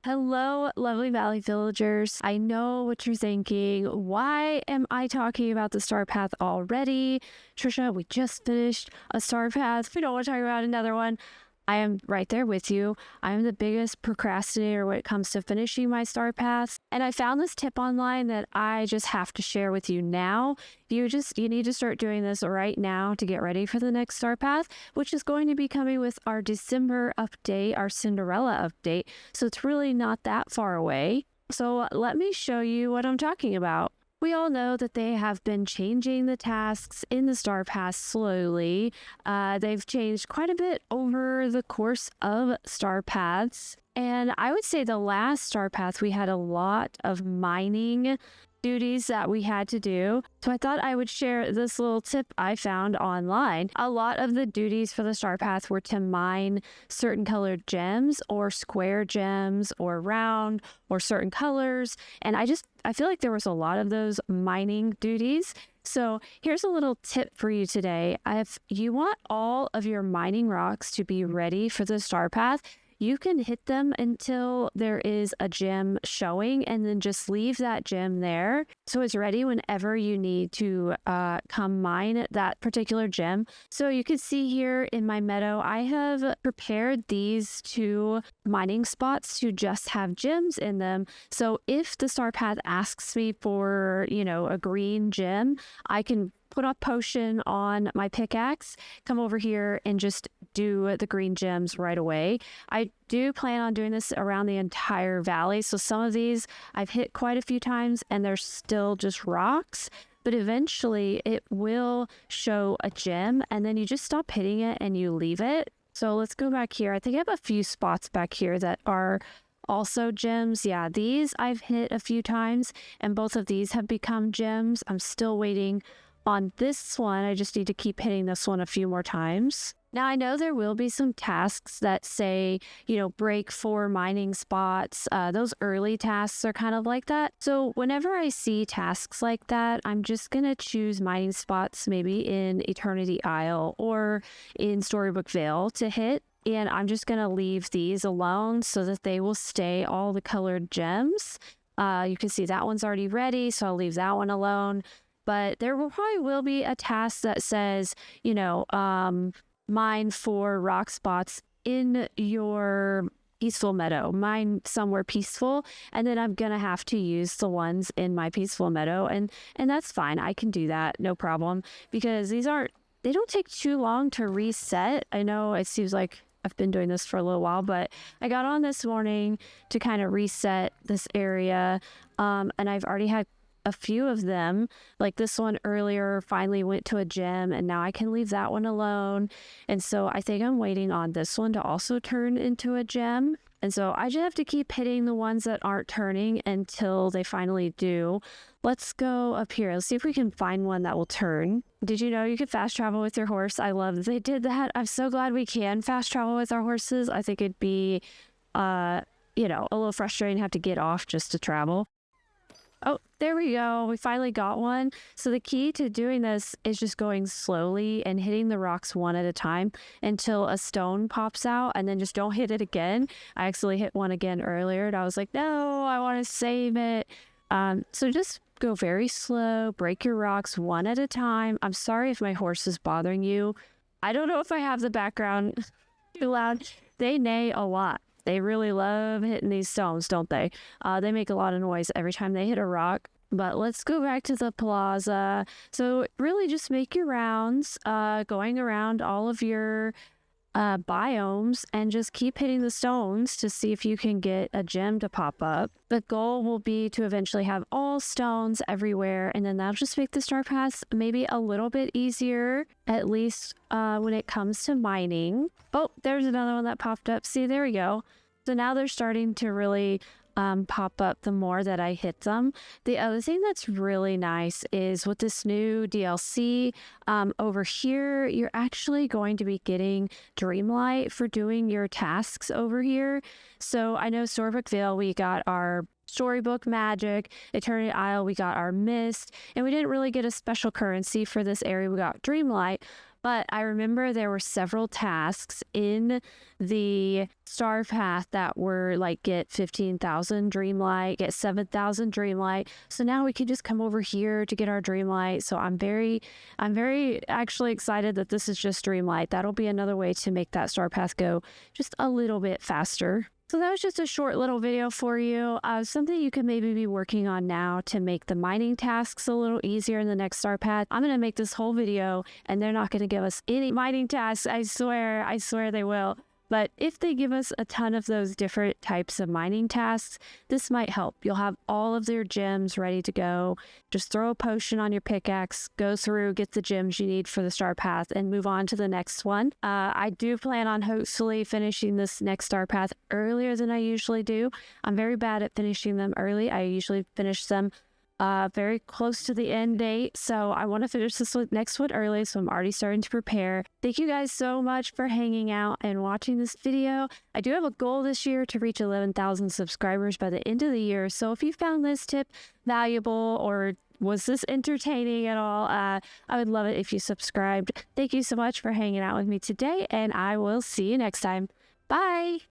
Hello, lovely Valley villagers. I know what you're thinking. Why am I talking about the Star Path already? Trisha, we just finished a Star Path. We don't want to talk about another one. I am right there with you. I am the biggest procrastinator when it comes to finishing my Star Paths. And I found this tip online that I just have to share with you now. You need to start doing this right now to get ready for the next Star Path, which is going to be coming with our December update, our Cinderella update. So it's really not that far away. So let me show you what I'm talking about. We all know that they have been changing the tasks in the Star Path slowly. They've changed quite a bit over the course of Star Paths. And I would say the last Star Path, we had a lot of mining duties that we had to do. So I thought I would share this little tip I found online. A lot of the duties for the Star Path were to mine certain colored gems or square gems or round or certain colors. And I feel like there was a lot of those mining duties. So here's a little tip for you today. If you want all of your mining rocks to be ready for the Star Path, you can hit them until there is a gem showing and then just leave that gem there. So it's ready whenever you need to come mine that particular gem. So you can see here in my meadow, I have prepared these two mining spots to just have gems in them. So if the Star Path asks me for, a green gem, I can put a potion on my pickaxe, come over here and just do the green gems right away. I do plan on doing this around the entire valley. So some of these I've hit quite a few times and they're still just rocks, but eventually it will show a gem and then you just stop hitting it and you leave it. So let's go back here. I think I have a few spots back here that are also gems. Yeah, these I've hit a few times and both of these have become gems. I'm still waiting on this one. I just need to keep hitting this one a few more times. Now, I know there will be some tasks that say, break 4 mining spots. Those early tasks are kind of like that. So whenever I see tasks like that, I'm just going to choose mining spots maybe in Eternity Isle or in Storybook Vale to hit. And I'm just going to leave these alone so that they will stay all the colored gems. You can see that one's already ready, so I'll leave that one alone. But there probably will be a task that says, mine 4 rock spots in your peaceful meadow, mine somewhere peaceful, and then I'm gonna have to use the ones in my peaceful meadow, and that's fine. I can do that, no problem, because they don't take too long to reset. I know it seems like I've been doing this for a little while, but I got on this morning to kind of reset this area, and I've already had a few of them. Like this one earlier finally went to a gem and now I can leave that one alone. And so I think I'm waiting on this one to also turn into a gem. And so I just have to keep hitting the ones that aren't turning until they finally do. Let's go up here. Let's see if we can find one that will turn. Did you know you could fast travel with your horse? I love that they did that. I'm so glad we can fast travel with our horses. I think it'd be, a little frustrating to have to get off just to travel. Oh, there we go. We finally got one. So the key to doing this is just going slowly and hitting the rocks one at a time until a stone pops out, and then just don't hit it again. I actually hit one again earlier and I was like, no, I want to save it. So just go very slow, break your rocks one at a time. I'm sorry if my horse is bothering you. I don't know if I have the background too loud. They neigh a lot. They really love hitting these stones, don't they? They make a lot of noise every time they hit a rock. But let's go back to the plaza. So really just make your rounds, going around all of your biomes and just keep hitting the stones to see if you can get a gem to pop up. The goal will be to eventually have all stones everywhere, and then that'll just make the Star Paths maybe a little bit easier, at least when it comes to mining. Oh, there's another one that popped up. See, there we go. So now they're starting to really pop up the more that I hit them. The other thing that's really nice is with this new DLC over here, you're actually going to be getting Dreamlight for doing your tasks over here. So I know Storybook Vale, we got our Storybook Magic, Eternity Isle, we got our Mist, and we didn't really get a special currency for this area. We got Dreamlight, But I remember there were several tasks in the star path that were like get 15,000 Dreamlight, get 7,000 Dreamlight. So now we can just come over here to get our Dreamlight. So I'm very actually excited that this is just Dreamlight. That'll be another way to make that star path go just a little bit faster. So that was just a short little video for you. Something you could maybe be working on now to make the mining tasks a little easier in the next star path. I'm going to make this whole video and they're not going to give us any mining tasks. I swear they will. But if they give us a ton of those different types of mining tasks, this might help. You'll have all of their gems ready to go. Just throw a potion on your pickaxe, go through, get the gems you need for the star path, and move on to the next one. I do plan on hopefully finishing this next star path earlier than I usually do. I'm very bad at finishing them early. I usually finish them very close to the end date, so I want to finish this next one early, so I'm already starting to prepare. Thank you guys so much for hanging out and watching this video. I do have a goal this year to reach 11,000 subscribers by the end of the year, so if you found this tip valuable or was this entertaining at all, I would love it if you subscribed. Thank you so much for hanging out with me today, and I will see you next time. Bye!